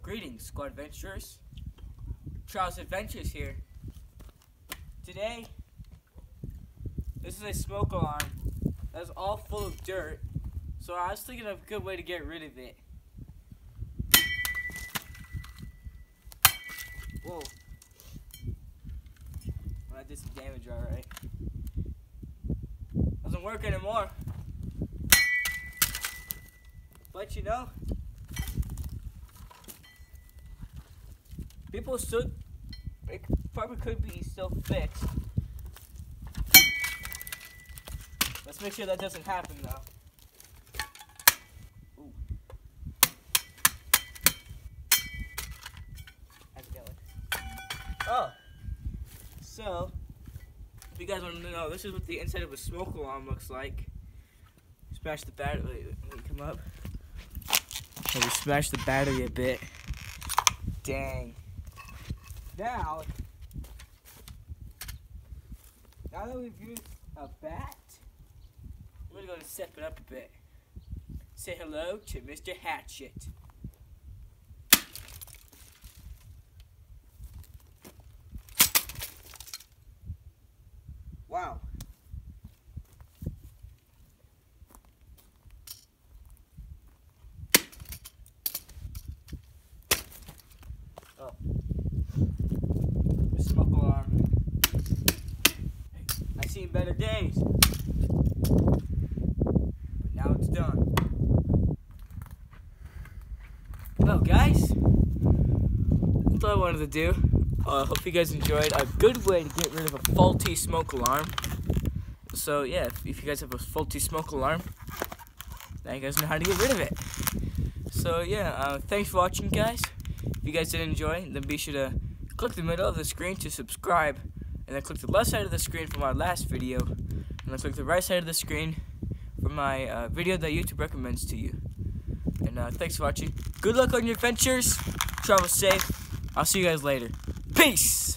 Greetings, squad adventurers. Charles Adventures here. Today, this is a smoke alarm that's all full of dirt, so I was thinking of a good way to get rid of it. Whoa. Well, I did some damage, alright. Doesn't work anymore. But you know, people still, it probably could be still fixed. Let's make sure that doesn't happen though. Ooh. How's it going? Oh, so if you guys want to know, this is what the inside of a smoke alarm looks like. Smash the battery. Let me come up. So we smashed the battery a bit. Dang. Now that we've used a bat, we're going to step it up a bit. Say hello to Mr. Hatchet. Wow. Oh. The smoke alarm. I've seen better days. But now it's done. Well, guys, that's all I wanted to do. Hope you guys enjoyed a good way to get rid of a faulty smoke alarm. So, yeah, if you guys have a faulty smoke alarm, now you guys know how to get rid of it. So, yeah, thanks for watching, guys. If you guys did enjoy, then be sure to click the middle of the screen to subscribe, and then click the left side of the screen for my last video, and then click the right side of the screen for my video that YouTube recommends to you. And thanks for watching. Good luck on your adventures. Travel safe. I'll see you guys later. Peace!